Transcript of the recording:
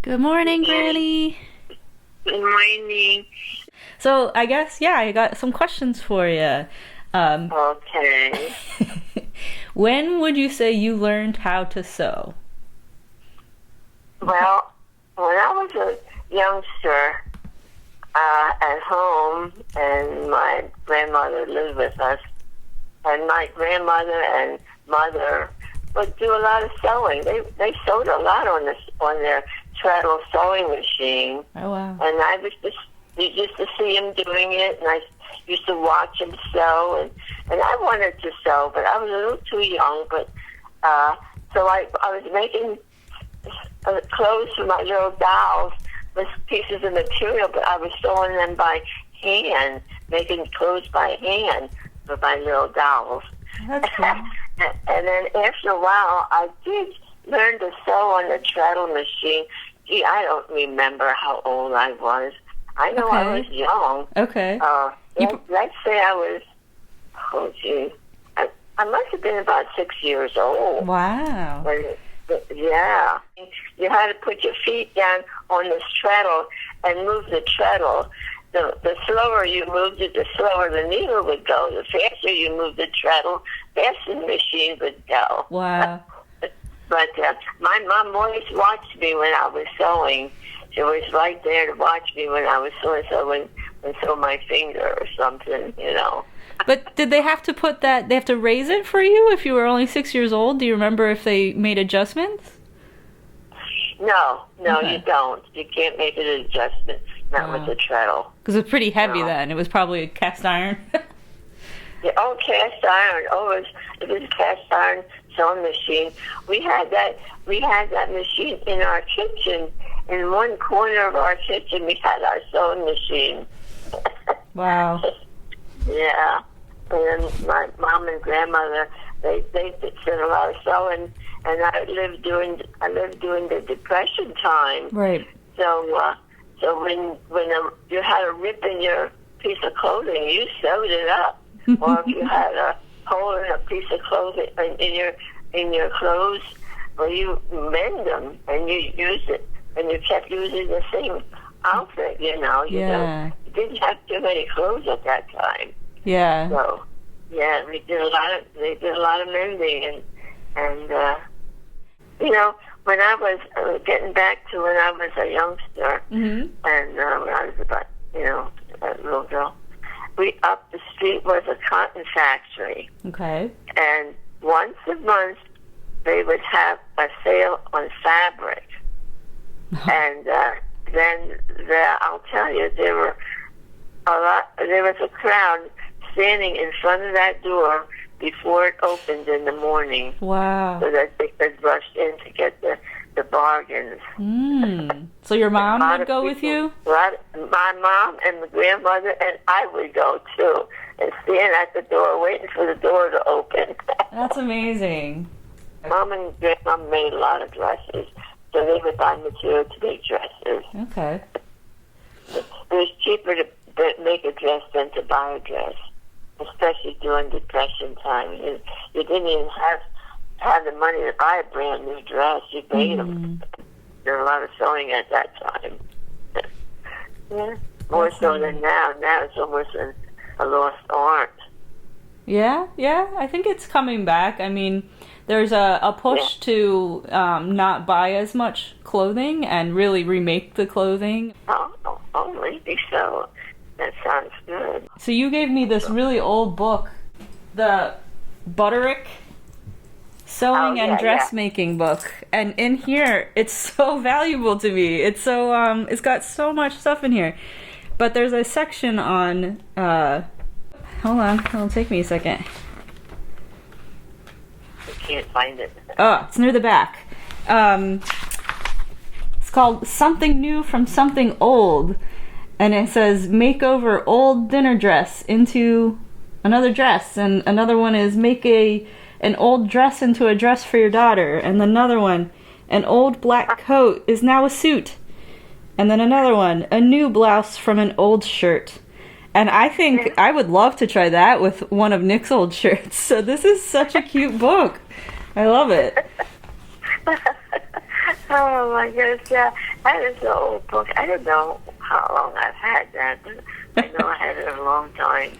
Good morning, Granny. Good morning. So I guess, yeah, I got some questions for you. Um, Okay. when would you say you learned how to sew? Well, when I was a youngster at home, and my grandmother lived with us, and my grandmother and mother would do a lot of sewing. They sewed a lot on their treadle sewing machine, Oh, wow. and I was just you used to see him doing it, and I used to watch him sew, and I wanted to sew, but I was a little too young. But so I was making clothes for my little dolls with pieces of material, but I was sewing them by hand, making clothes by hand for my little dolls. That's cool. And then after a while, I did learn to sew on the treadle machine. Gee, I don't remember how old I was. I know Okay. I was young. Okay. Let's say I was, oh gee, I must have been about 6 years old. Wow. Yeah. You had to put your feet down on this treadle and move the treadle. The slower you moved it, the slower the needle would go. The faster you moved the treadle, faster the machine would go. Wow. But my mom always watched me when I was sewing. She was right there to watch me when I was sewing, so when sew my finger or something, you know. But did they have to put that, they have to raise it for you if you were only 6 years old? Do you remember if they made adjustments? No, Okay. you don't. You can't make an adjustment, not with the treadle. Because it was pretty heavy No. then. It was probably cast iron. Yeah, cast iron. It was cast iron sewing machine. We had that machine in our kitchen. In one corner of our kitchen, we had our sewing machine. Wow. Yeah. And then my mom and grandmother, they did a lot of sewing, and I lived during the Depression time. Right. So when you had a rip in your piece of clothing, you sewed it up. Or if you had a hole in a piece of clothing in your clothes, well, you mend them and you use it, and you kept using the same outfit. You know, Yeah. you didn't have too many clothes at that time. Yeah. So yeah, they did a lot of mending, and you know, when I was getting back to when I was a youngster, Mm-hmm. and when I was about, a little girl, up the street was a cotton factory, Okay. and once a month they would have a sale on fabric, and then I'll tell you, there was a crowd standing in front of that door before it opened in the morning, Wow. so that they could rush in to get the bargains. So your A mom lot would of go with people- you? My mom and my grandmother and I would go too, and stand at the door waiting for the door to open. That's amazing. Mom and grandma made a lot of dresses, so they would buy material to make dresses. Okay. It was cheaper to make a dress than to buy a dress, especially during Depression time. You didn't even have the money to buy a brand new dress. You paid them. There was a lot of sewing at that time. Yeah, more so than now. Now it's almost a lost art. Yeah, I think it's coming back. I mean, there's a push to not buy as much clothing and really remake the clothing. Oh, maybe so. That sounds good. So you gave me this really old book, the Butterick Sewing and Dressmaking book, and in here it's so valuable to me. It's so it's got so much stuff in here, but there's a section on. Hold on, it'll take me a second. I can't find it. Oh, it's near the back. It's called Something New from Something Old. And it says, make over old dinner dress into another dress. And another one is, make an old dress into a dress for your daughter. And another one, an old black coat is now a suit. And then another one, a new blouse from an old shirt. And I think I would love to try that with one of Nick's old shirts. So this is such a cute book. I love it. Oh my goodness, yeah. That is an old book. I don't know how long I've had that, but I know I had it a long time.